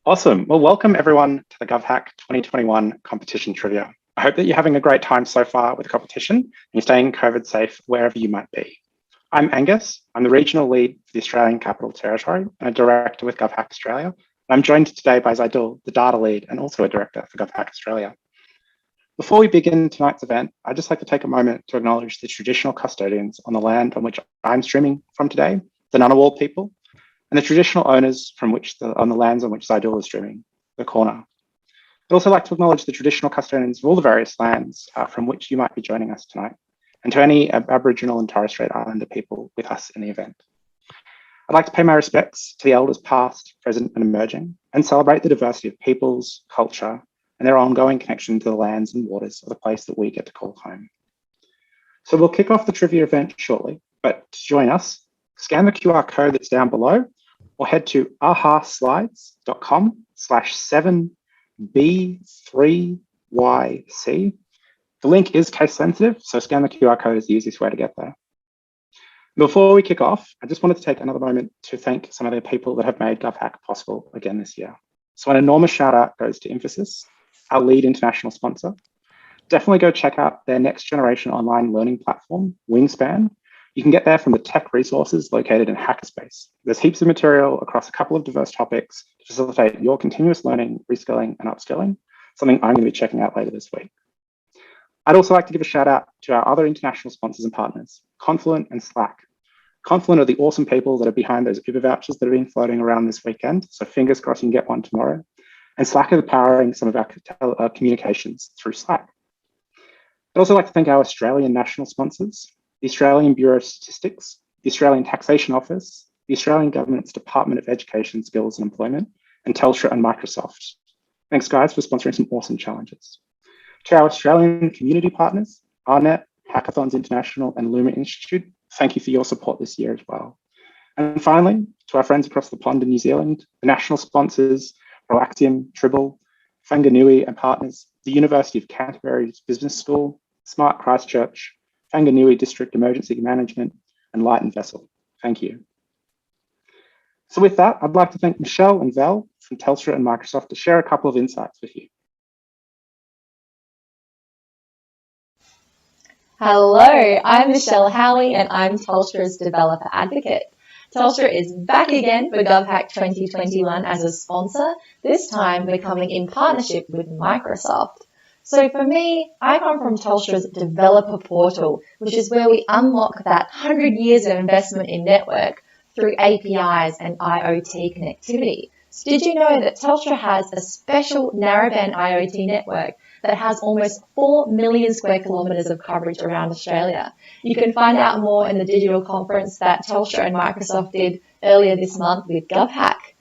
Awesome. Well, welcome everyone to the GovHack 2021 competition trivia. I hope that you're having a great time so far with the competition and you're staying COVID safe wherever you might be. I'm Angus. I'm the regional lead for the Australian Capital Territory and a director with GovHack Australia. And I'm joined today by Zaidul, the data lead and also a director for GovHack Australia. Before we begin tonight's event, I'd just like to take a moment to acknowledge the traditional custodians on the land on which I'm streaming from today, the Ngunnawal people, and the traditional owners on the lands on which Zaidul is streaming, the Kaurna. I'd also like to acknowledge the traditional custodians of all the various lands from which you might be joining us tonight, and to any Aboriginal and Torres Strait Islander people with us in the event. I'd like to pay my respects to the elders past, present, and emerging, and celebrate the diversity of peoples, culture, and their ongoing connection to the lands and waters of the place that we get to call home. So we'll kick off the trivia event shortly, but to join us, scan the QR code that's down below or head to ahaslides.com/7B3YC. The link is case sensitive, so scan the QR code is the easiest way to get there. Before we kick off, I just wanted to take another moment to thank some of the people that have made GovHack possible again this year. So an enormous shout out goes to Infosys, our lead international sponsor. Definitely go check out their next generation online learning platform, Wingspan. You can get there from the tech resources located in Hackerspace. There's heaps of material across a couple of diverse topics to facilitate your continuous learning, reskilling, and upskilling, something I'm going to be checking out later this week. I'd also like to give a shout out to our other international sponsors and partners, Confluent and Slack. Confluent are the awesome people that are behind those Uber vouchers that have been floating around this weekend, so fingers crossed you can get one tomorrow. And Slack is powering some of our communications through Slack. I'd also like to thank our Australian national sponsors, the Australian Bureau of Statistics, the Australian Taxation Office, the Australian Government's Department of Education, Skills and Employment, and Telstra and Microsoft. Thanks guys for sponsoring some awesome challenges. To our Australian community partners, ARNet, Hackathons International and Luma Institute, thank you for your support this year as well. And finally, to our friends across the pond in New Zealand, the national sponsors, Proactium, Tribble, Whanganui and partners, the University of Canterbury's Business School, Smart Christchurch, Whanganui District Emergency Management, and Light and Vessel. Thank you. So with that, I'd like to thank Michelle and Val from Telstra and Microsoft to share a couple of insights with you. Hello, I'm Michelle Howley and I'm Telstra's developer advocate. Telstra is back again for GovHack 2021 as a sponsor. This time we're coming in partnership with Microsoft. So for me, I come from Telstra's developer portal, which is where we unlock that 100 years of investment in network through APIs and IoT connectivity. So did you know that Telstra has a special narrowband IoT network that has almost 4 million square kilometres of coverage around Australia? You can find out more in the digital conference that Telstra and Microsoft did earlier this month with GovHack.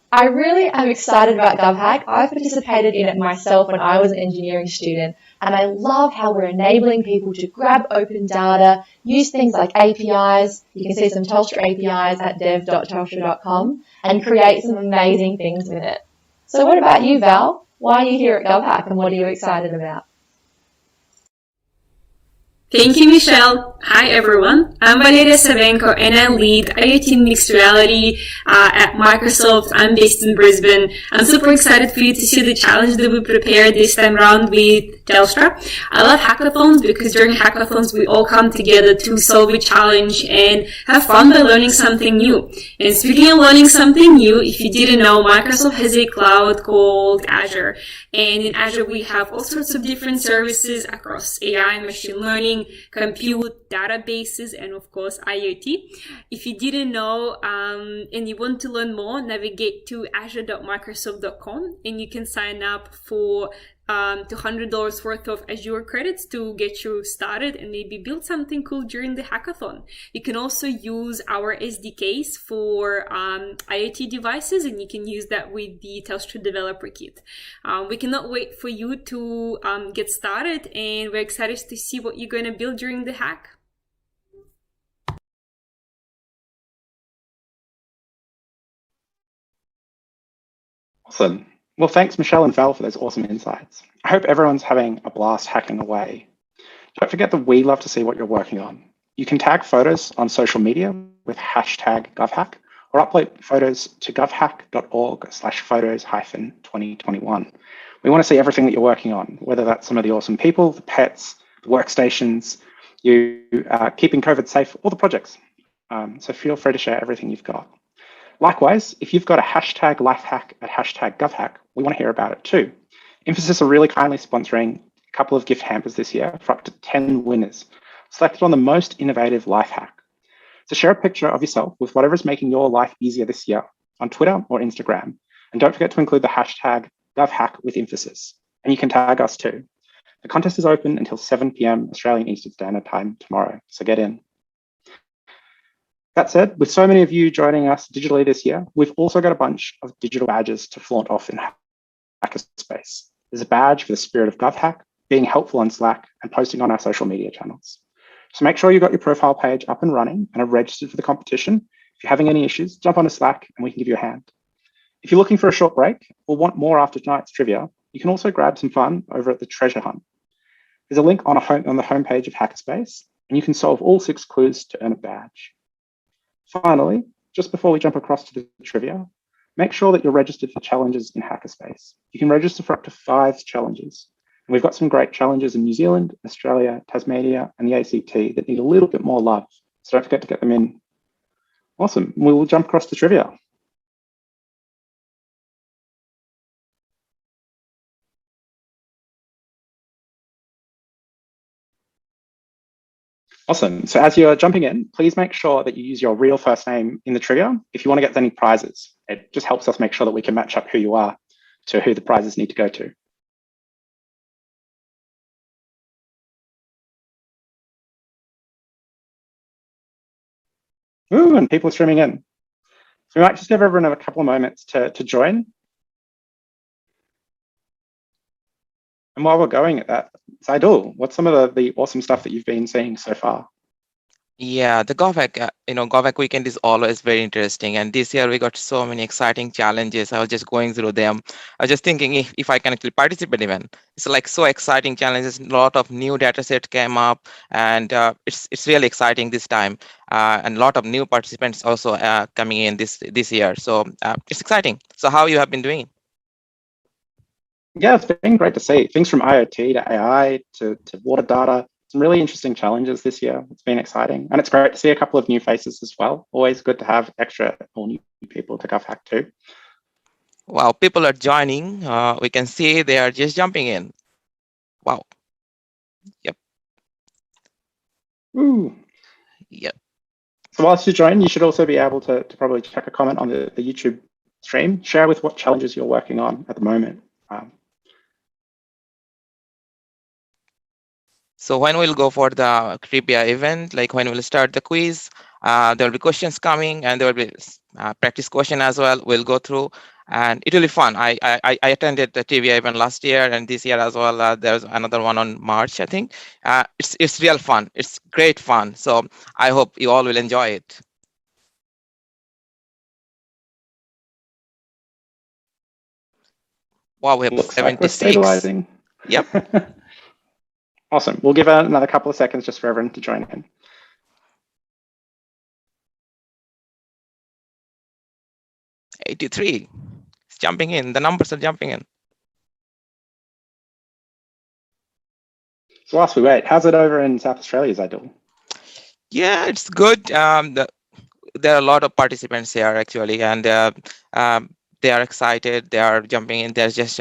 I really am excited about GovHack. I've participated in it myself when I was an engineering student, and I love how we're enabling people to grab open data, use things like APIs. You can see some Telstra APIs at dev.telstra.com and create some amazing things with it. So what about you, Val? Why are you here at GovHack and what are you excited about? Thank you, Michelle. Hi, everyone. I'm Valeria Savenko, and I lead IoT Mixed Reality at Microsoft. I'm based in Brisbane. I'm super excited for you to see the challenge that we prepared this time around with Telstra. I love hackathons because during hackathons, we all come together to solve a challenge and have fun by learning something new. And speaking of learning something new, if you didn't know, Microsoft has a cloud called Azure. And in Azure, we have all sorts of different services across AI, machine learning, compute, databases, and of course IoT. If you didn't know and you want to learn more, navigate to azure.microsoft.com and you can sign up for $200 worth of Azure credits to get you started and maybe build something cool during the hackathon. You can also use our SDKs for IoT devices, and you can use that with the Telstra Developer Kit. We cannot wait for you to get started, and we're excited to see what you're going to build during the hack. Awesome. Well, thanks, Michelle and Val, for those awesome insights. I hope everyone's having a blast hacking away. Don't forget that we love to see what you're working on. You can tag photos on social media with #GovHack or upload photos to govhack.org/photos-2021. We want to see everything that you're working on, whether that's some of the awesome people, the pets, the workstations, you keeping COVID safe, or the projects. So feel free to share everything you've got. Likewise, if you've got a hashtag lifehack at hashtag GovHack, we want to hear about it too. Infosys are really kindly sponsoring a couple of gift hampers this year for up to 10 winners, selected on the most innovative life hack. So share a picture of yourself with whatever is making your life easier this year on Twitter or Instagram. And don't forget to include the hashtag GovHackWithInfosys. And you can tag us too. The contest is open until 7 p.m. Australian Eastern Standard Time tomorrow, so get in. That said, with so many of you joining us digitally this year, we've also got a bunch of digital badges to flaunt off in Hackerspace. There's a badge for the spirit of GovHack, being helpful on Slack, and posting on our social media channels. So make sure you've got your profile page up and running and are registered for the competition. If you're having any issues, jump onto Slack and we can give you a hand. If you're looking for a short break or want more after tonight's trivia, you can also grab some fun over at the treasure hunt. There's a link on the homepage of Hackerspace, and you can solve all 6 clues to earn a badge. Finally, just before we jump across to the trivia, make sure that you're registered for challenges in Hackerspace. You can register for up to 5 challenges. And we've got some great challenges in New Zealand, Australia, Tasmania, and the ACT that need a little bit more love. So don't forget to get them in. Awesome. We will jump across to trivia. Awesome. So as you're jumping in, please make sure that you use your real first name in the trivia if you want to get any prizes. It just helps us make sure that we can match up who you are to who the prizes need to go to. Ooh, and people are streaming in. So we might just give everyone a couple of moments to join. And while we're going at that, Zaidul, what's some of the awesome stuff that you've been seeing so far? Yeah, the GovHack, GovHack weekend is always very interesting. And this year we got so many exciting challenges. I was just going through them. I was just thinking if I can actually participate even. It's like so exciting challenges. A lot of new data sets came up, and it's really exciting this time. And a lot of new participants also coming in this year. So it's exciting. So how you have been doing? Yeah, it's been great to see. Things from IoT to AI to water data. Some really interesting challenges this year. It's been exciting. And it's great to see a couple of new faces as well. Always good to have extra or new people to GovHack too. Wow, people are joining. We can see they are just jumping in. Wow. Yep. Ooh. Yep. So whilst you join, you should also be able to probably check a comment on the YouTube stream. Share with what challenges you're working on at the moment. So when we'll go for the trivia event, like when we'll start the quiz, there will be questions coming, and there will be practice question as well. We'll go through, and it will be fun. I attended the trivia event last year, and this year as well. There's another one on March, I think. It's real fun. It's great fun. So I hope you all will enjoy it. Wow, we have Looks 76. like we're stabilizing. Yep. Awesome. We'll give another couple of seconds just for everyone to join in. '83. It's jumping in. The numbers are jumping in. So whilst we wait, how's it over in South Australia, Zaidul? Yeah, it's good. There are a lot of participants here actually, and they are excited. They are jumping in. They're just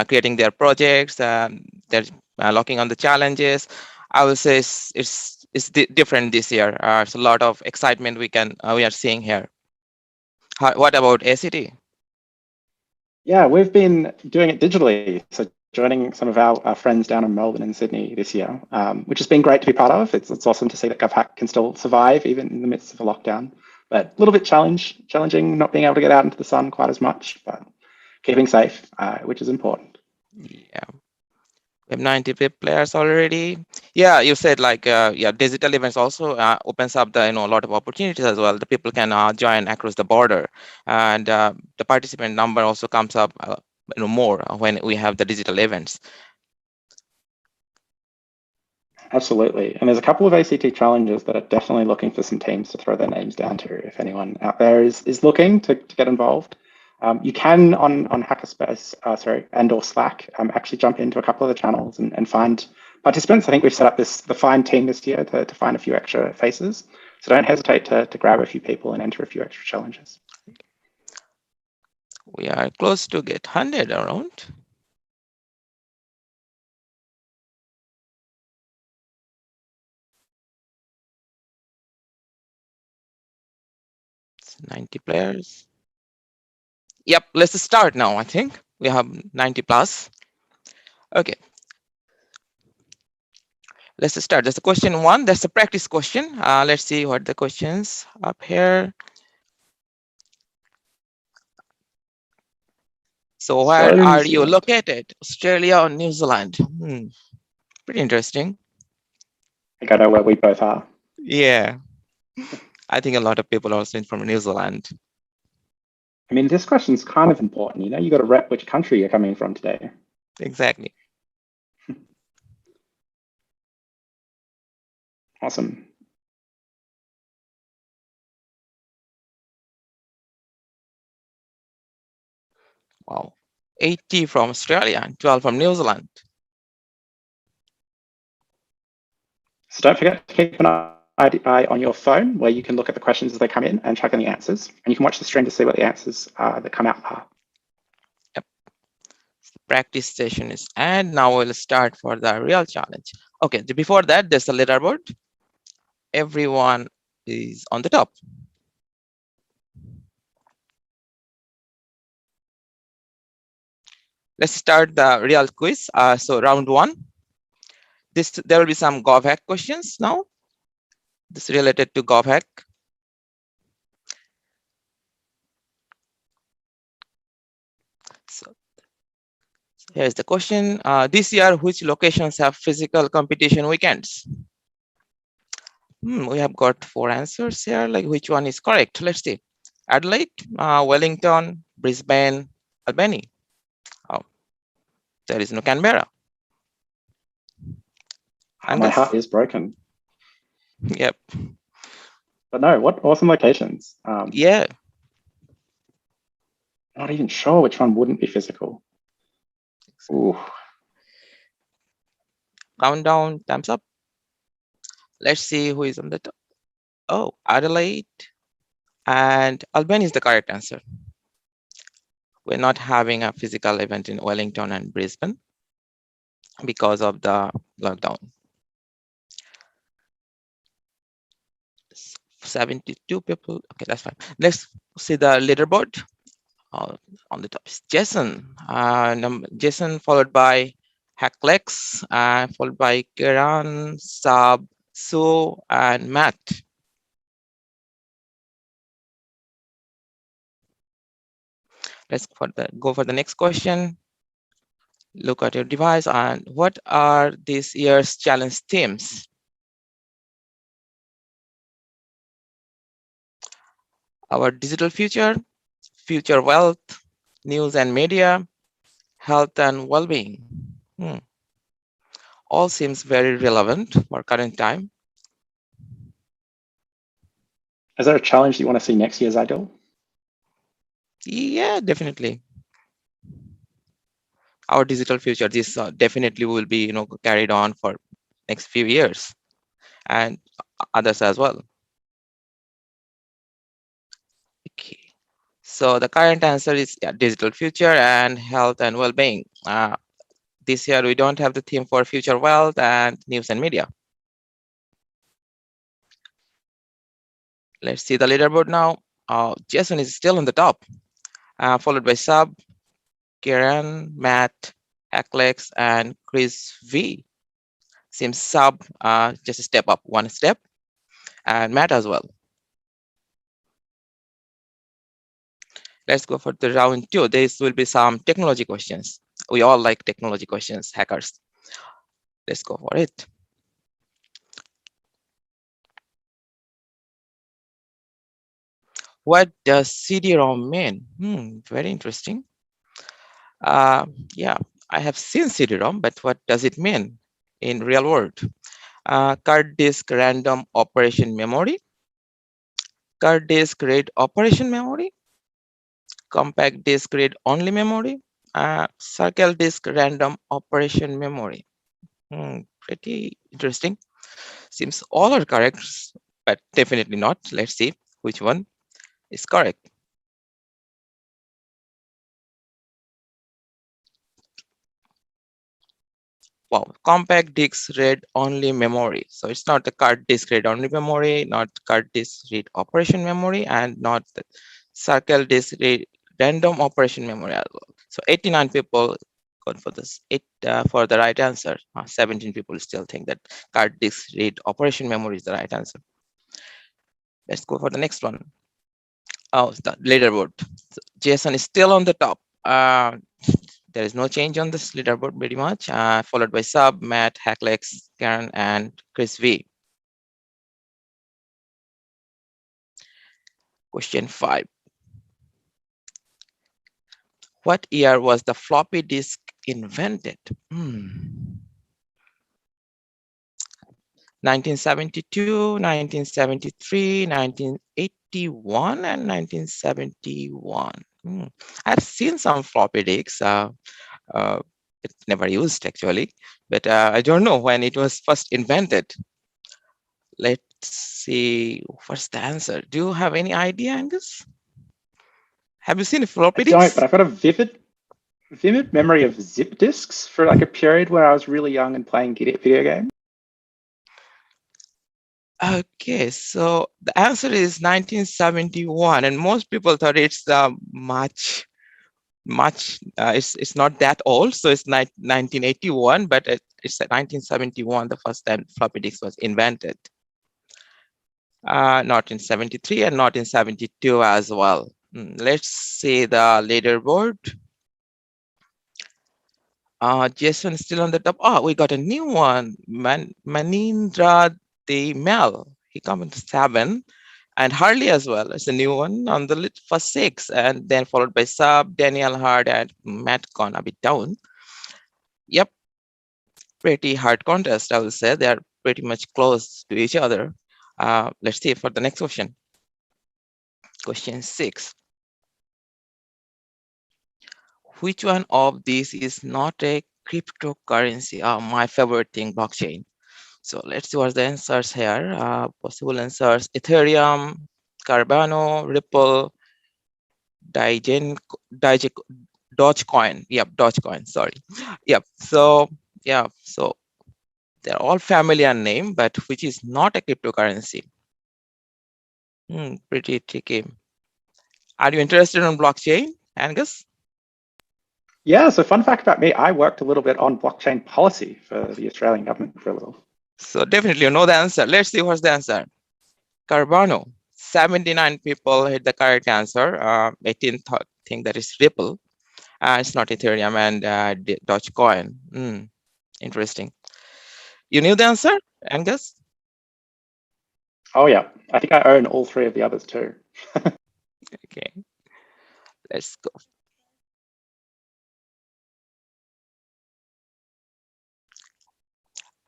creating their projects. They're locking on the challenges. I will say it's different this year. It's a lot of excitement we are seeing here. What about ACT? Yeah, we've been doing it digitally. So joining some of our friends down in Melbourne and Sydney this year, which has been great to be part of. It's awesome to see that GovHack can still survive even in the midst of a lockdown. But a little bit challenging not being able to get out into the sun quite as much, but keeping safe, which is important. Yeah. We have 90 players already. Yeah, you said like digital events also opens up the a lot of opportunities as well. The people can join across the border, and the participant number also comes up more when we have the digital events. Absolutely. And there's a couple of ACT challenges that are definitely looking for some teams to throw their names down to if anyone out there is looking to get involved. You can on Hackerspace, and or Slack, actually jump into a couple of the channels and find participants. I think we've set up the find team this year to find a few extra faces. So don't hesitate to grab a few people and enter a few extra challenges. We are close to get 100 around. It's 90 players. Yep, let's start now. I think we have 90 plus. Okay. Let's start. That's the question 1. That's the practice question. Let's see what the questions up here. So where are you located? Australia or New Zealand? Pretty interesting. I think I know where we both are. Yeah. I think a lot of people are also from New Zealand. I mean, this question's kind of important. You got to rep which country you're coming from today. Exactly. Awesome. Wow. 80 from Australia and 12 from New Zealand. So don't forget to keep an eye on your phone where you can look at the questions as they come in and check on the answers. And you can watch the stream to see what the answers that come out are. Yep. The practice session is, and now we'll start for the real challenge. Okay, before that, there's a leaderboard. Everyone is on the top. Let's start the real quiz. So round 1. There will be some GovHack questions now. This is related to GovHack. So here's the question. This year, which locations have physical competition weekends? We have got 4 answers here. Like, which one is correct? Let's see. Adelaide, Wellington, Brisbane, Albany. There is no Canberra. My heart is broken. Yep. But no, what awesome locations. Yeah. Not even sure which one wouldn't be physical. Ooh. Countdown, thumbs up. Let's see who is on the top. Oh, Adelaide and Albany is the correct answer. We're not having a physical event in Wellington and Brisbane because of the lockdown. 72 people. Okay, that's fine. Let's see the leaderboard. On the top is Jason. Jason followed by Hacklex, followed by Kiran, Sab, Sue, and Matt. Let's go for the next question. Look at your device and what are this year's challenge themes? Our digital future, future wealth, news and media, health and well-being. All seems very relevant for current time. Is there a challenge you want to see next year, Zydil? Yeah, definitely. Our digital future, this definitely will be carried on for next few years and others as well. Okay, so the current answer is digital future and health and well-being. This year we don't have the theme for future wealth and news and media. Let's see the leaderboard now. Jason is still on the top, followed by Sab, Kiran, Matt, Hacklex, and Chris V. Seems Sab just a step up, 1 step, and Matt as well. Let's go for the round 2. This will be some technology questions. We all like technology questions, hackers. Let's go for it. What does CD-ROM mean? Very interesting. Yeah, I have seen CD-ROM, but what does it mean in real world? Card disk random operation memory, card disk read operation memory, compact disk read only memory, circle disk random operation memory. Pretty interesting. Seems all are correct, but definitely not. Let's see which one is correct. Wow, compact disk read only memory. So it's not the card disk read only memory, not card disk read operation memory, and not the circle disk read random operation memory as well. So 89 people gone for this. For the right answer. 17 people still think that card disk read operation memory is the right answer. Let's go for the next one. Oh, the leaderboard. So Jason is still on the top. There is no change on this leaderboard pretty much, followed by Sub, Matt, Hacklex, Karen, and Chris V. Question 5. What year was the floppy disk invented? 1972, 1973, 1981, and 1971. I've seen some floppy disks. It's never used actually, but I don't know when it was first invented. Let's see. What's the answer? Do you have any idea, Angus? Have you seen floppy I don't, disks? but I've got a vivid memory of zip disks for like a period where I was really young and playing video games. Okay, so the answer is 1971, and most people thought it's much. It's not that old, so it's 1981, but it's 1971 the first time floppy disk was invented. Not in 73 and not in 72 as well. Let's see the leaderboard. Jason is still on the top. Oh, we got a new one. Manindra the Mel. He come into 7. And Harley as well. It's a new one on the list for 6. And then followed by Sub, Daniel Hard, and Matt gone a bit down. Yep. Pretty hard contest, I will say. They are pretty much close to each other. Let's see for the next question. Question 6. Which one of these is not a cryptocurrency? My favorite thing, blockchain. So let's see what's the answers here. Possible answers: Ethereum, Cardano, Ripple, Dogecoin. Yep, Dogecoin. Sorry. Yep. So so they're all familiar name, but which is not a cryptocurrency? Pretty tricky. Are you interested in blockchain, Angus? Yeah, so fun fact about me, I worked a little bit on blockchain policy for the Australian government for a little. So definitely you know the answer. Let's see what's the answer. Cardano. 79 people hit the correct answer. 18 think that is Ripple. It's not Ethereum and Dogecoin. Interesting. You knew the answer, Angus? Oh yeah, I think I own all 3 of the others too. Okay, let's go.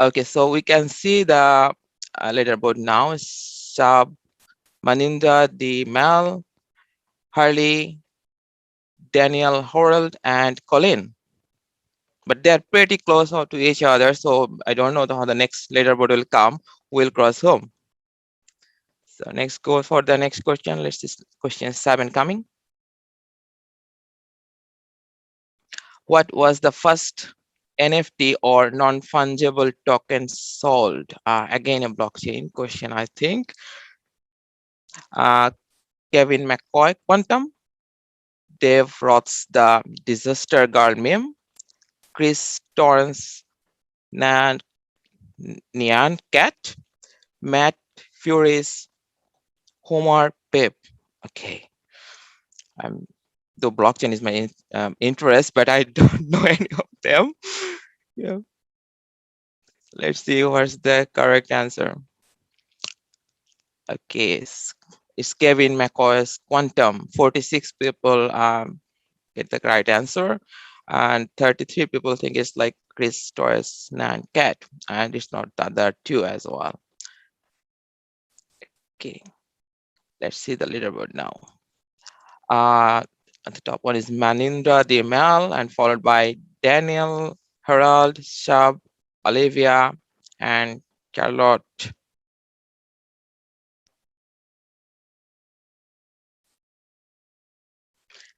Okay, so we can see the leaderboard now. Sab, Maninda, the Mel, Harley, Daniel, Harold, and Colin. But they're pretty close to each other, so I don't know how the next leaderboard will come. We'll cross home. So next, go for the next question. Let's see question 7 coming. What was the first NFT or non-fungible token sold? Again, a blockchain question, I think. Kevin McCoy, Quantum. Dave Roth's The Disaster Girl meme. Chris Torrance, Nyan Cat. Matt Fury's Homer Pip. Okay. Though blockchain is my interest, but I don't know any of them. Yeah. Let's see what's the correct answer. Okay, it's Kevin McCoy's Quantum. 46 people get the right answer, and 33 people think it's like Chris, Torres, Nan, Cat, and it's not the other two as well. Okay, let's see the leaderboard now. At the top one is Manindra Demal, and followed by Daniel, Harold, Shab, Olivia, and Charlotte.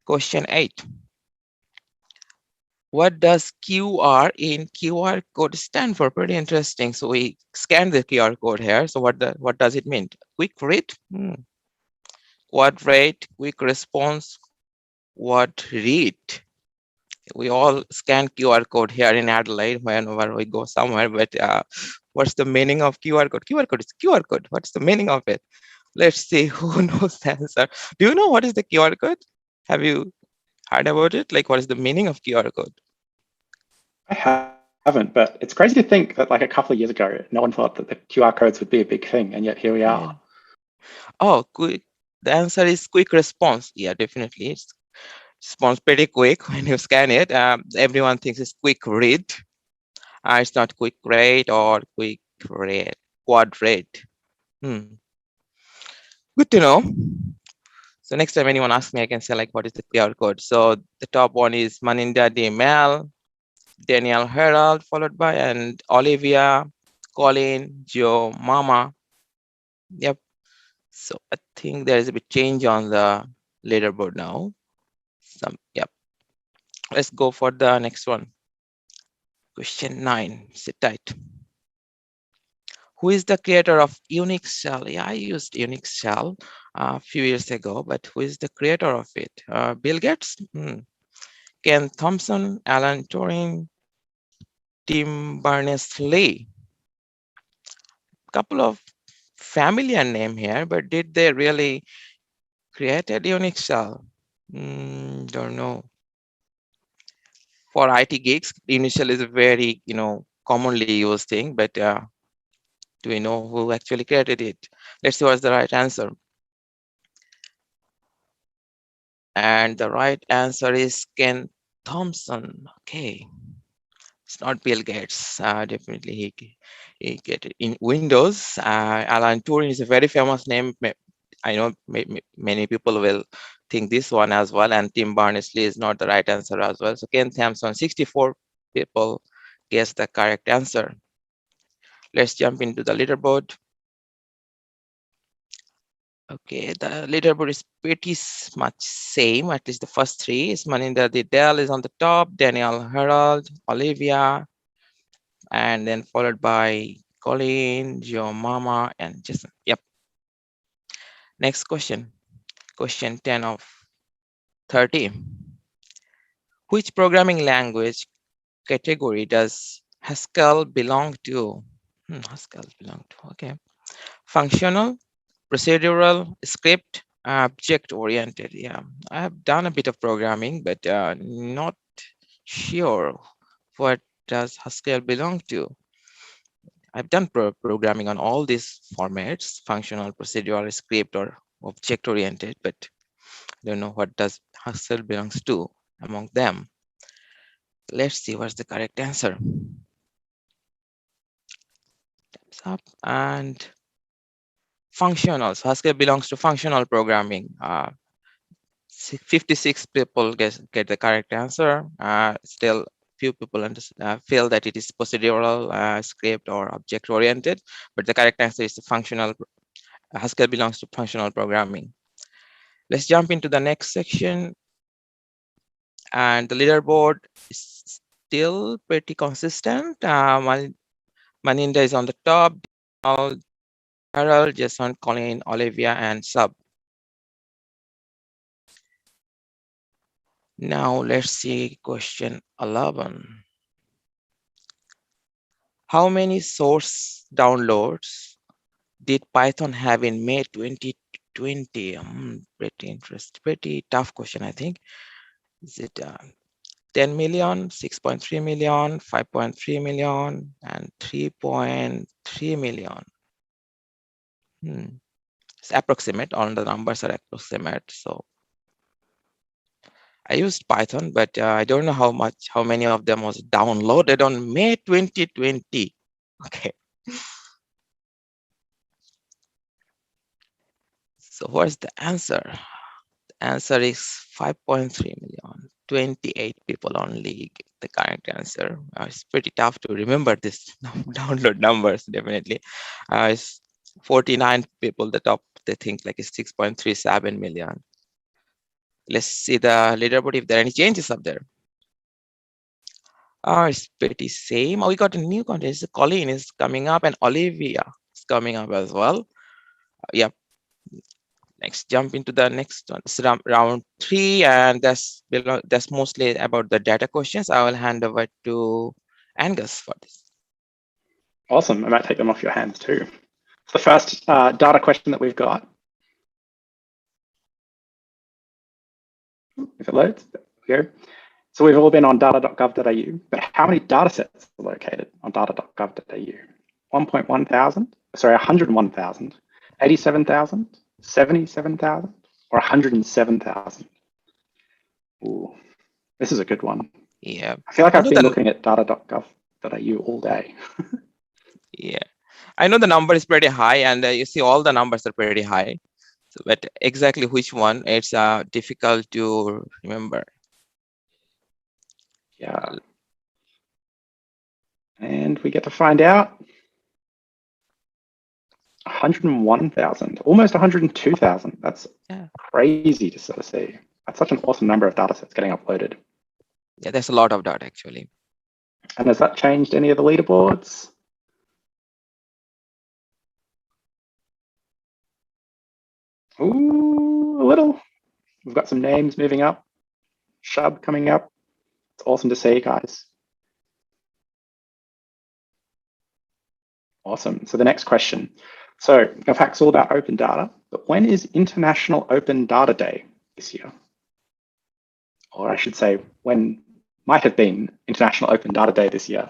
Question 8. What does QR in QR code stand for? Pretty interesting. So we scan the QR code here. So what does it mean? Quick read, quad rate, quick response, what read? We all scan QR code here in Adelaide whenever we go somewhere, but what's the meaning of QR code? QR code is QR code. What's the meaning of it? Let's see who knows the answer. Do you know what is the QR code? Have you heard about it? Like, what is the meaning of QR code? I haven't, but it's crazy to think that like a couple of years ago, no one thought that the QR codes would be a big thing, and yet here we are. Yeah. Oh, quick. The answer is quick response. Yeah, definitely. It's response pretty quick when you scan it. Everyone thinks it's quick read. It's not quick rate or quick read, quad rate. Good to know. So next time anyone asks me, I can say like, what is the QR code? So the top one is Maninda Mel, Daniel Herald, followed by, and Olivia, Colin, Joe, Mama. Yep. So I think there is a bit change on the leaderboard now. Yep. Let's go for the next one. Question 9. Sit tight. Who is the creator of Unix shell? Yeah, I used Unix shell a few years ago, but who is the creator of it? Bill Gates? Ken Thompson, Alan Turing, Tim Berners-Lee. Couple of familiar name here, but did they really create a Unix shell? Don't know. For IT geeks, Unix shell is a very commonly used thing, but do we know who actually created it? Let's see what's the right answer. And the right answer is Ken Thompson. Okay. It's not Bill Gates. Definitely he get it in Windows. Alan Turing is a very famous name. I know many people will think this one as well. And Tim Berners-Lee is not the right answer as well. So Ken Thompson, 64 people guess the correct answer. Let's jump into the leaderboard. Okay, the leaderboard is pretty much same. At least the first three is Maninda Dell is on the top, Daniel Harold, Olivia, and then followed by Colin, Joe Mama, and Jason. Yep. Next question. Question 10 of 30. Which programming language category does Haskell belong to? Haskell belong to, okay. Functional, procedural, script, object-oriented. Yeah, I have done a bit of programming, but not sure what does Haskell belong to. I've done programming on all these formats, functional, procedural, script, or object-oriented, but I don't know what does Haskell belongs to among them. Let's see what's the correct answer. Time's up. And functional. So Haskell belongs to functional programming. 56 people get the correct answer. Still few people feel that it is procedural, script, or object-oriented, but the correct answer is the functional. Haskell belongs to functional programming. Let's jump into the next section. And the leaderboard is still pretty consistent. Maninda is on the top. Harold, Jason, Colin, Olivia, and Sub. Now let's see question 11. How many source downloads did Python have in May 2020? Pretty interesting, pretty tough question, I think. Is it 10 million, 6.3 million, 5.3 million, and 3.3 million? It's approximate. All the numbers are approximate. So I used Python, but I don't know how many of them was downloaded on May 2020. Okay. So what's the answer? The answer is 5.3 million. 28 people only get the correct answer. It's pretty tough to remember this download numbers, definitely. It's 49 people, the top, they think like it's 6.37 million. Let's see the leaderboard if there are any changes up there. It's pretty same. We got a new contest. Colleen is coming up and Olivia is coming up as well. Yep. Next, jump into the next one. It's round 3, and that's mostly about the data questions. I will hand over to Angus for this. Awesome. I might take them off your hands too. So the first data question that we've got, if it loads, there we go. So we've all been on data.gov.au, but how many datasets are located on data.gov.au? 101,000, 87,000, 77,000, or 107,000? Ooh, this is a good one. Yeah. I feel like I've been looking at data.gov.au all day. Yeah. I know the number is pretty high, and you see all the numbers are pretty high. So, but exactly which one, it's difficult to remember. Yeah. And we get to find out 101,000, almost 102,000. That's crazy to sort of see. That's such an awesome number of data sets getting uploaded. Yeah, there's a lot of data actually. And has that changed any of the leaderboards? Ooh, a little. We've got some names moving up. Shub coming up. It's awesome to see, guys. Awesome. So the next question. So GovHack's all about open data, but when is International Open Data Day this year? Or I should say, when might have been International Open Data Day this year?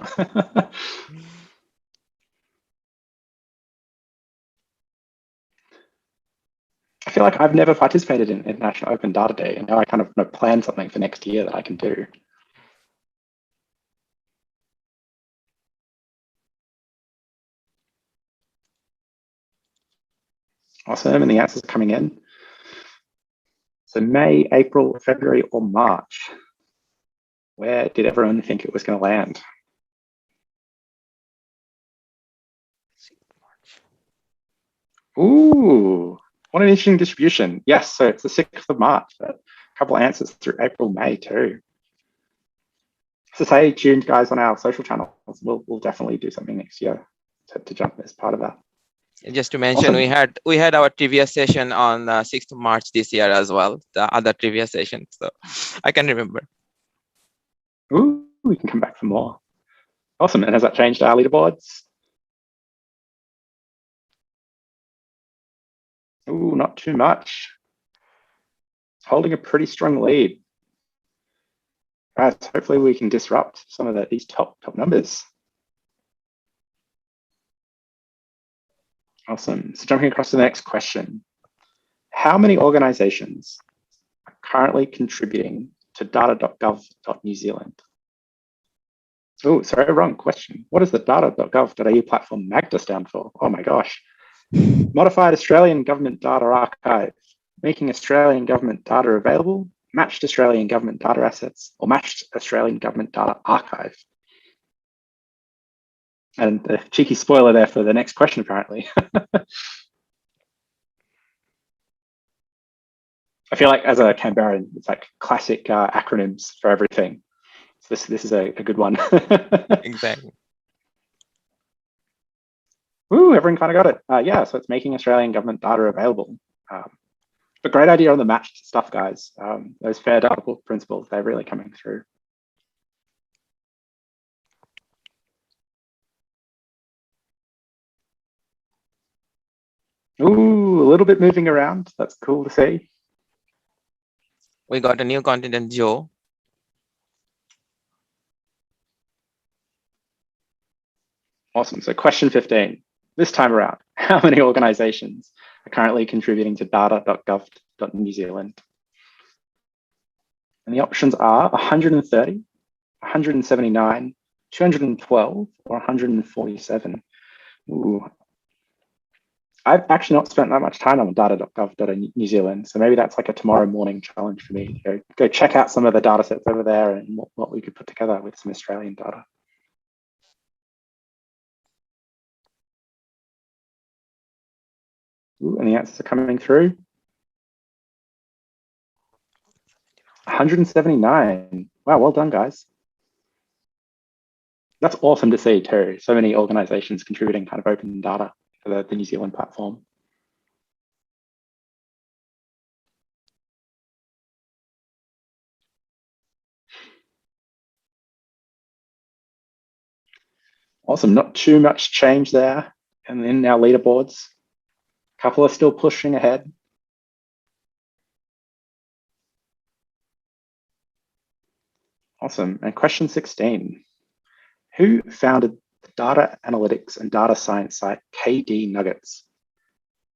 I feel like I've never participated in International Open Data Day, and now I kind of plan something for next year that I can do. Awesome, and the answers are coming in. So May, April, February, or March? Where did everyone think it was going to land? Ooh, what an interesting distribution. Yes, so it's the 6th of March, but a couple of answers through April, May too. So stay tuned, guys, on our social channels. We'll definitely do something next year to jump as part of that. Just to mention, awesome. we had our trivia session on 6th of March this year as well, the other trivia session. So I can remember. Ooh, we can come back for more. Awesome. And has that changed our leaderboards? Ooh, not too much. It's holding a pretty strong lead. Guys, hopefully we can disrupt some of these top numbers. Awesome. So jumping across to the next question. How many organizations are currently contributing to data.gov.New Zealand? Oh, sorry, wrong question. What does the data.gov.au platform MAGDA stand for? Oh my gosh. Modified Australian Government Data Archive, making Australian government data available, matched Australian government data assets, or matched Australian government data archive. And the cheeky spoiler there for the next question, apparently. I feel like as a Canberran, it's like classic acronyms for everything. So this is a good one. Exactly. Ooh, everyone kind of got it. Yeah, so it's making Australian government data available. But great idea on the matched stuff, guys. Those fair data principles, they're really coming through. Ooh, a little bit moving around. That's cool to see. We got a new contingent, Joe. Awesome. So question 15. This time around, how many organizations are currently contributing to data.gov.New Zealand? And the options are 130, 179, 212, or 147. Ooh. I've actually not spent that much time on data.gov.au Zealand, so maybe that's like a tomorrow morning challenge for me. Go check out some of the data sets over there and what we could put together with some Australian data. Ooh, and the answers are coming through. 179. Wow, well done, guys. That's awesome to see too. So many organizations contributing kind of open data for the New Zealand platform. Awesome, not too much change there. And then our leaderboards, a couple are still pushing ahead. Awesome, and question 16. Who founded the data analytics and data science site KD Nuggets?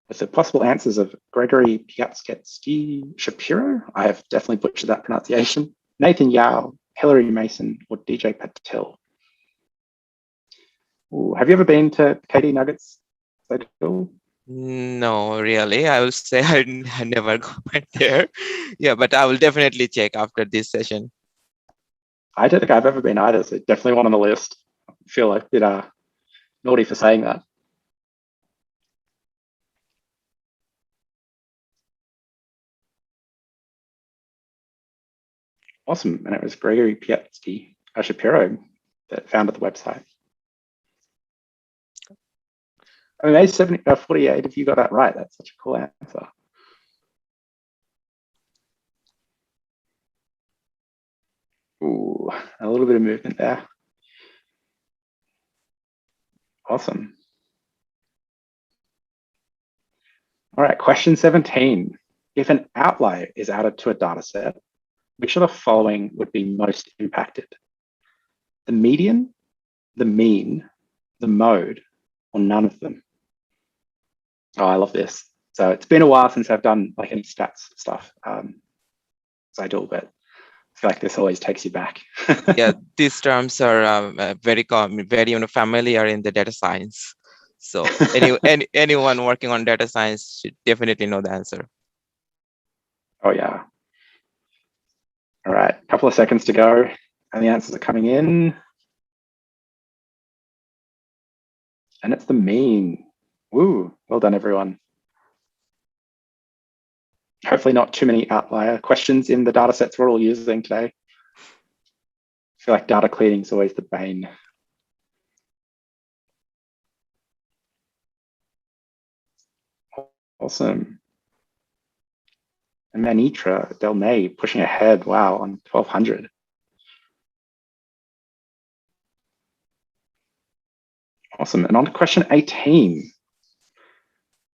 With the possible answers of Gregory Piatsky Shapiro, I have definitely butchered that pronunciation, Nathan Yao, Hilary Mason, or DJ Patel. Ooh, have you ever been to KD Nuggets? No, really. I will say I never went there. Yeah, but I will definitely check after this session. I don't think I've ever been either, so definitely one on the list. I feel like a bit naughty for saying that. Awesome, and it was Gregory Piatsky Shapiro that founded the website. I mean, 48 if you got that right. That's such a cool answer. Ooh, a little bit of movement there. Awesome. All right, question 17. If an outlier is added to a data set, which of the following would be most impacted? The median, the mean, the mode, or none of them? Oh, I love this. So it's been a while since I've done like any stats stuff. So I do, but I feel like this always takes you back. Yeah, these terms are very common, very familiar in the data science. So anyone working on data science should definitely know the answer. Oh yeah. All right, a couple of seconds to go, and the answers are coming in. And it's the mean. Woo, well done, everyone. Hopefully not too many outlier questions in the data sets we're all using today. I feel like data cleaning is always the bane. Awesome. And Manitra Del May pushing ahead, wow, on 1200. Awesome, and on to question 18.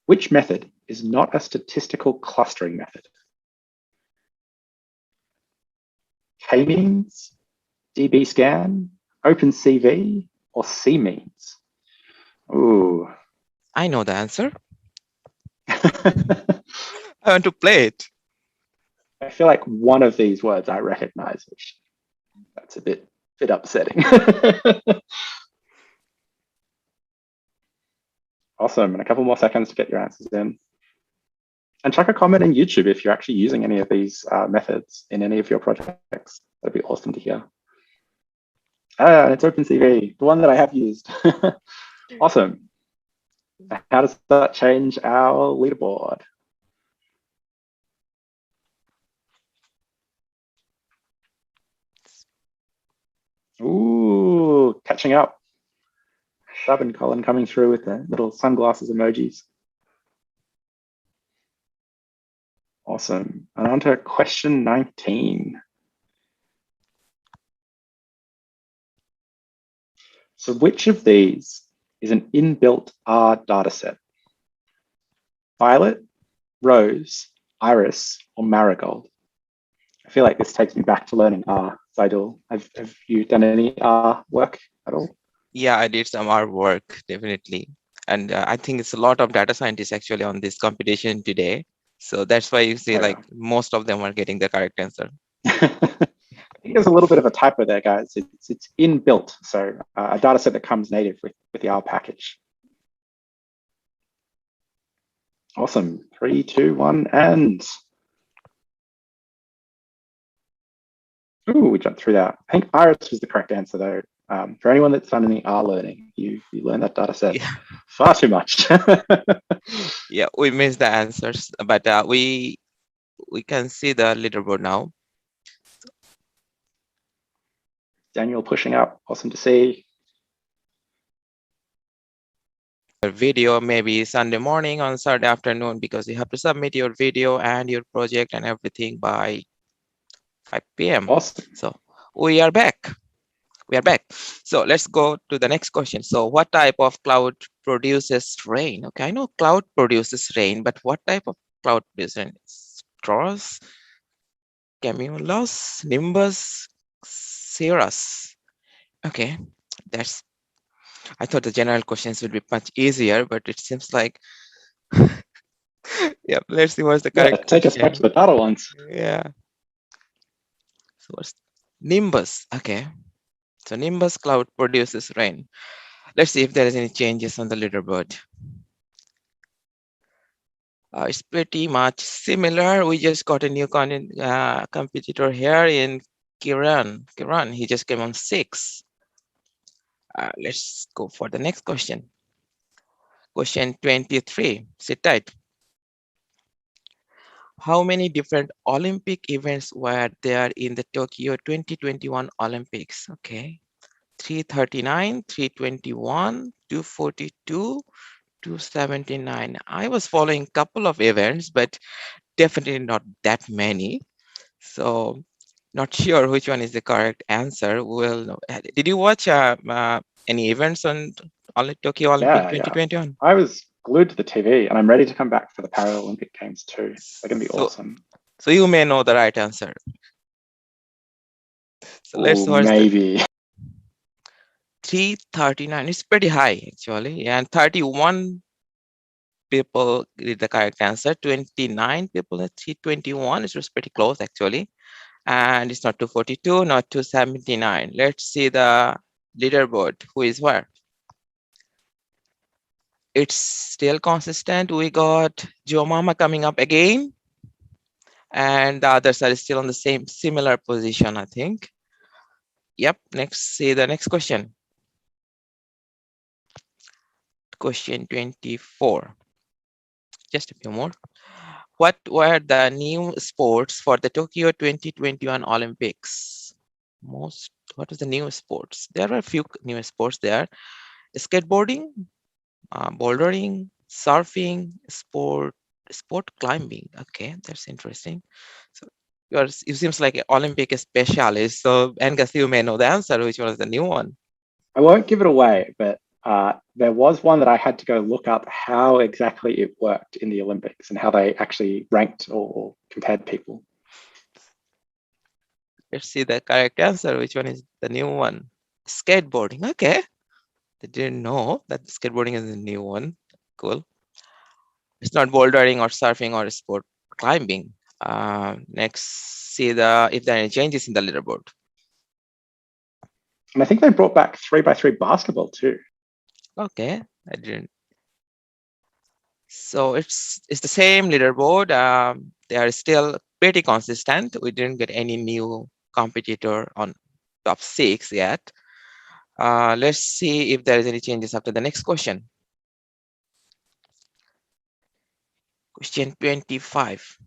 Which method is not a statistical clustering method? K-means, DB-scan, OpenCV, or C-means? Ooh. I know the answer. I want to play it. I feel like one of these words I recognize, which that's a bit upsetting. Awesome, and a couple more seconds to get your answers in. And chuck a comment in YouTube if you're actually using any of these methods in any of your projects. That'd be awesome to hear. It's OpenCV, the one that I have used. Awesome. How does that change our leaderboard? Ooh, catching up. Shub and Colin coming through with the little sunglasses emojis. Awesome. And on to question 19. So which of these is an inbuilt R dataset? Violet, Rose, Iris, or Marigold? I feel like this takes me back to learning R. Zaidul, have you done any R work at all? Yeah, I did some R work, definitely. And I think it's a lot of data scientists actually on this competition today. So that's why you see like most of them are getting the correct answer. think there's a little bit of a typo there, guys. It's inbuilt, so a data set that comes native with the R package. Awesome. 3, 2, 1, and ooh, we jumped through that. I think Iris was the correct answer, though. For anyone that's done any R learning, you learn that data set far too much. Yeah, we missed the answers, but we can see the leaderboard now. Daniel pushing up. Awesome to see. A video maybe Sunday morning on Saturday afternoon, because you have to submit your video and your project and everything by 5 p.m. Awesome. So we are back. We are back. So let's go to the next question. So what type of cloud produces rain? Okay, I know cloud produces rain, but what type of cloud produces rain? Stratus, cumulus, nimbus, cirrus. Okay, I thought the general questions would be much easier, but it seems like yeah, let's see what's the correct Take us back to question. the data ones. Yeah. So what's nimbus? Okay. So nimbus cloud produces rain. Let's see if there is any changes on the leaderboard. It's pretty much similar. We just got a new competitor here in Kiran. He just came on 6. Let's go for the next question. Question 23. Sit tight. How many different Olympic events were there in the Tokyo 2021 Olympics? Okay. 339, 321, 242, 279. I was following a couple of events, but definitely not that many. So not sure which one is the correct answer. Well, did you watch any events on Tokyo Olympic 2021? Yeah. I was glued to the TV, and I'm ready to come back for the Paralympic Games too. They're going to be awesome. So you may know the right answer. So let's watch maybe. 339. It's pretty high actually, and 31 people did the correct answer. 29 people at 321. It was pretty close actually, and it's not 242, not 279. Let's see the leaderboard. Who is where? It's still consistent. We got Joe Mama coming up again, and the others are still on the similar position, I think. Yep. Next, see the next question. Question 24. Just a few more. What were the new sports for the Tokyo 2021 Olympics? What was the new sports? There were a few new sports there. Skateboarding, bouldering, surfing, sport climbing. Okay, that's interesting. So you seems like an Olympic specialist. So Angus, you may know the answer. Which one is the new one? I won't give it away, but there was one that I had to go look up how exactly it worked in the Olympics and how they actually ranked or compared people. Let's see the correct answer. Which one is the new one? Skateboarding. Okay. I didn't know that skateboarding is a new one. Cool. It's not bouldering or surfing or sport climbing. Next, see if there are any changes in the leaderboard. And I think they brought back 3x3 basketball too. Okay, I didn't. So it's the same leaderboard. They are still pretty consistent. We didn't get any new competitor on top 6 yet. Let's see if there is any changes after the next question. Question 25.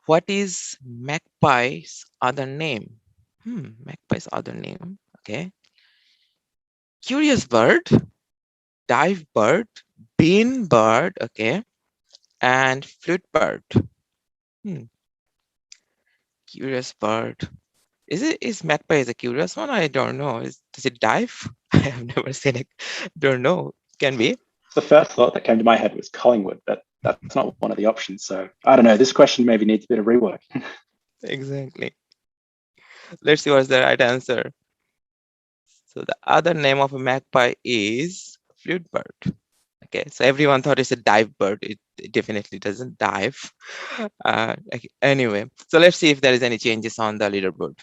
What is magpie's other name? Magpie's other name. Okay. Curious bird, dive bird, bean bird. Okay. And flute bird. Curious bird. Is magpie a curious one? I don't know. Does it dive? I have never seen it. Don't know. Can be. The first thought that came to my head was Collingwood, but that's not one of the options. So I don't know. This question maybe needs a bit of rework. Exactly. Let's see what's the right answer. So the other name of a magpie is flute bird. Okay, so everyone thought it's a dive bird. It definitely doesn't dive. Anyway, so let's see if there is any changes on the leaderboard.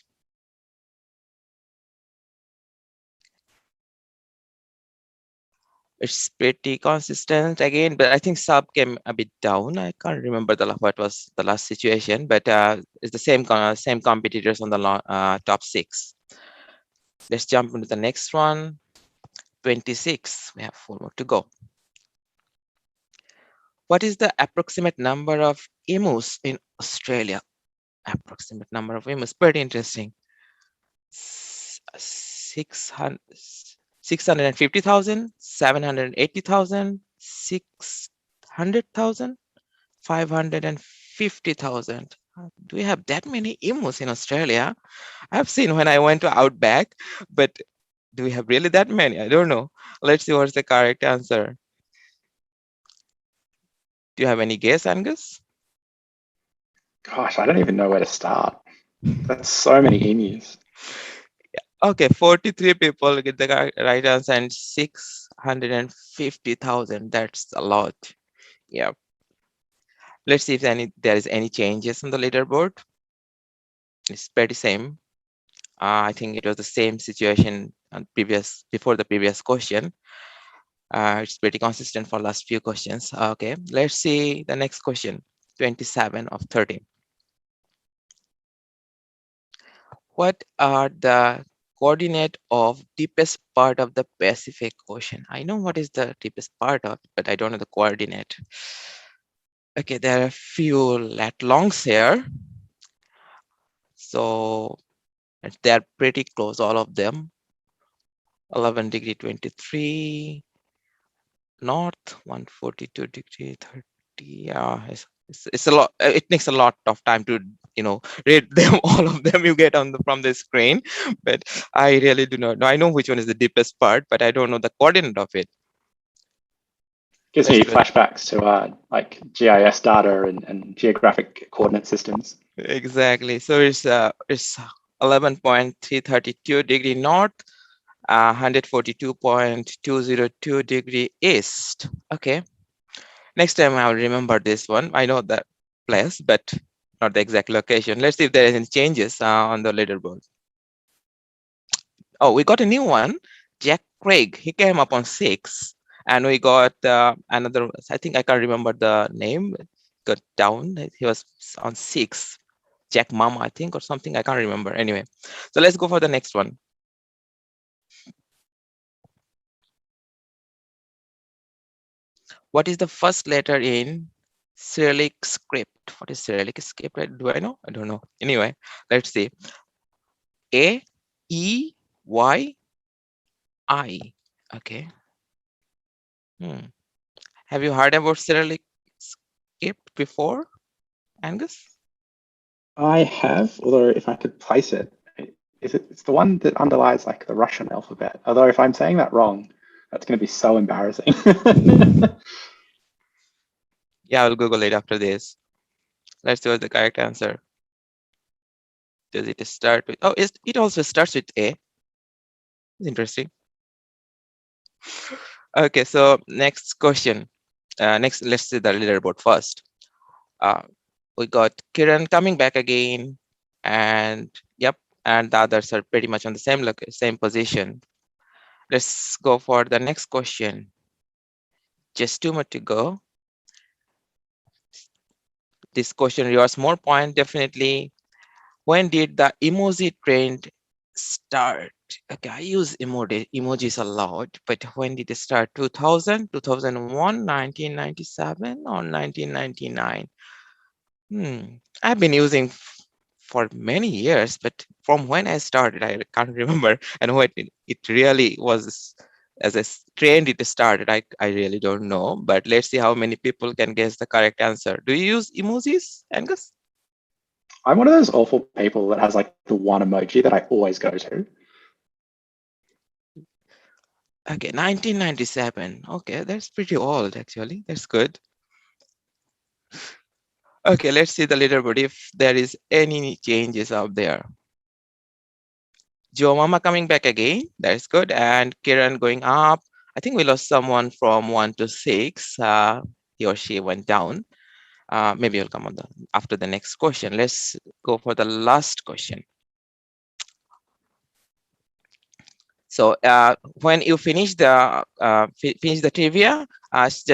It's pretty consistent again, but I think sub came a bit down. I can't remember what was the last situation, but it's the same competitors on the top 6. Let's jump into the next one. 26. We have 4 more to go. What is the approximate number of emus in Australia? Approximate number of emus. Pretty interesting. 650,000, 780,000, 600,000, 550,000. Do we have that many emus in Australia? I've seen when I went to Outback, but do we have really that many? I don't know. Let's see what's the correct answer. Do you have any guess, Angus? Gosh, I don't even know where to start. That's so many emus. Okay, 43 people get the right answer and 650,000. That's a lot. Yeah. Let's see if there is any changes on the leaderboard. It's pretty same. I think it was the same situation on before the previous question. It's pretty consistent for last few questions. Okay, let's see the next question. 27 of 30. What are the coordinate of deepest part of the Pacific Ocean? I know what is the deepest part of it, but I don't know the coordinate. Okay, there are a few lat longs here. So they're pretty close, all of them. 11 degree 23 north, 142 degree 30. Yeah, it's a lot. It takes a lot of time to read them, all of them you get from the screen, but I really do not know. I know which one is the deepest part, but I don't know the coordinate of it. Gives me flashbacks to like GIS data and geographic coordinate systems. Exactly. So it's 11.332 degree north, 142.202 degree east. Okay. Next time I'll remember this one. I know that place, but not the exact location. Let's see if there are any changes on the leaderboard. Oh, we got a new one. Jack Craig. He came up on 6. And we got another, I think I can't remember the name. Got down. He was on 6. Jack Mama, I think, or something. I can't remember. Anyway, so let's go for the next one. What is the first letter in Cyrillic script? What is Cyrillic script? Do I know? I don't know. Anyway, let's see. A, E, Y, I. Okay. Have you heard about Cyrillic script before, Angus? I have, although if I could place it, it's the one that underlies like the Russian alphabet. Although if I'm saying that wrong, that's going to be so embarrassing. Yeah, I'll Google it after this. Let's see what the correct answer. Does it start with? Oh, it also starts with A. It's interesting. Okay, so next question. Let's see the leaderboard first. We got Kiran coming back again, and yep, and the others are pretty much on the same position. Let's go for the next question. Just 2 more to go. This question rewards more point, definitely. When did the emoji trend start? Okay, I use emojis a lot, but when did it start? 2000, 2001, 1997, or 1999? I've been using for many years, but from when I started, I can't remember. And when it really was as a trend it started, I really don't know. But let's see how many people can guess the correct answer. Do you use emojis, Angus? I'm one of those awful people that has like the one emoji that I always go to. Okay, 1997. Okay, that's pretty old actually. That's good. Okay, let's see the leaderboard if there is any changes out there. Joe Mama coming back again. That's good. And Kiran going up. I think we lost someone from 1 to 6. He or she went down. Maybe you'll come on after the next question. Let's go for the last question. So when you finish the trivia, just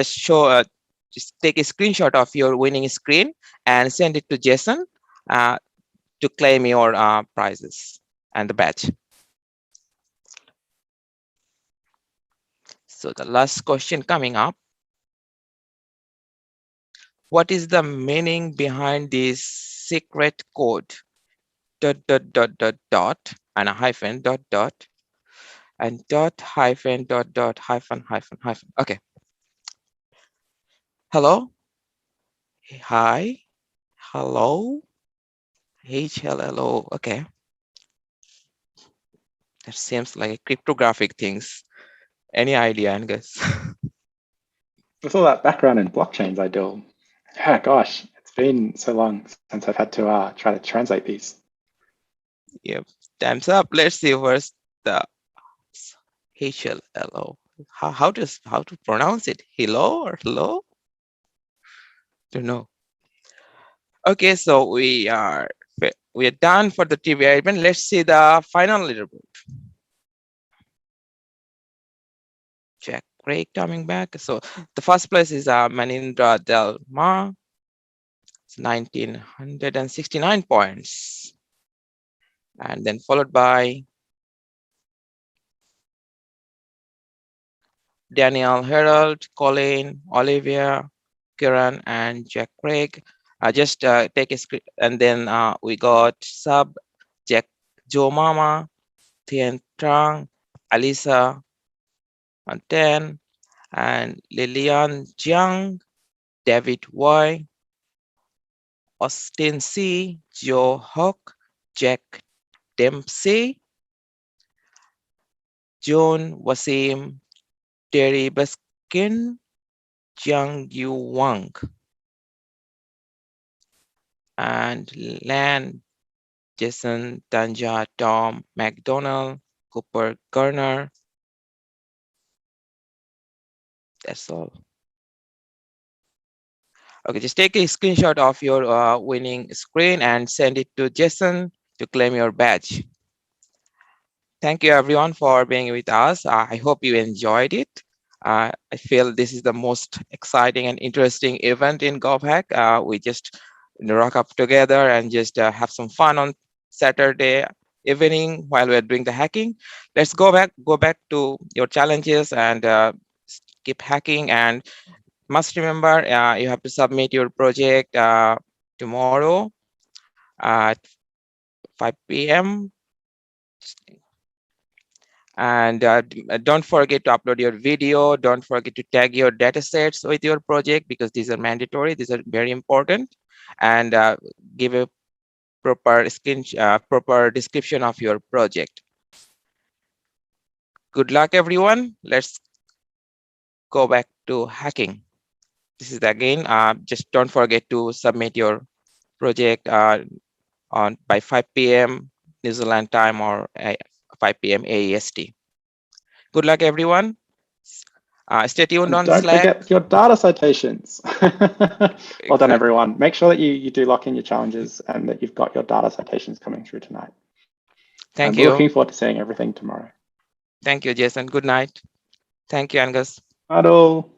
take a screenshot of your winning screen and send it to Jason to claim your prizes and the badge. So the last question coming up. What is the meaning behind this secret code? ... and a hyphen, ... and hyphen, ... hyphen. Okay. Hello? Hi? Hello? HLLO. Okay. That seems like cryptographic things. Any idea, Angus? With all that background in blockchains, I do. Yeah, gosh, it's been so long since I've had to try to translate these. Yep. Time's up. Let's see where's the HLLO. How to pronounce it? Hello or hello? Don't know. Okay, so we are done for the trivia event. Let's see the final leaderboard. Jack Craig coming back. So the first place is Manindra Del Mar. It's 1969 points. And then followed by Daniel Harold, Colin, Olivia, Kiran, and Jack Craig. Just take a screen, and then we got Sub, Jack, Joe Mama, Thien Trang, Alisa, and 10, and Lilian Jiang, David Y, Austin C, Joe Hock, Jack Dempsey, Joan Wasim, Terry Baskin, Jiang Yu Wang, and Lan, Jason, Tanja, Tom, McDonald, Cooper Garner. That's all. Okay, just take a screenshot of your winning screen and send it to Jason to claim your badge. Thank you everyone for being with us. I hope you enjoyed it. I feel this is the most exciting and interesting event in GovHack. We just rock up together and just have some fun on Saturday evening while we're doing the hacking. Let's go back to your challenges and keep hacking. And must remember, you have to submit your project tomorrow at 5 p.m. And don't forget to upload your video. Don't forget to tag your datasets with your project because these are mandatory. These are very important. And give a proper proper description of your project. Good luck, everyone. Let's go back to hacking. This is again. Just don't forget to submit your project by 5 p.m. New Zealand time or 5 p.m. AEST. Good luck, everyone. Stay tuned on Don't Slack. forget your data citations. Well done, everyone. Make sure that you do lock in your challenges and that you've got your data citations coming through tonight. Thank you. Looking forward to seeing everything tomorrow. Thank you, Jason. Good night. Thank you, Angus. Hello.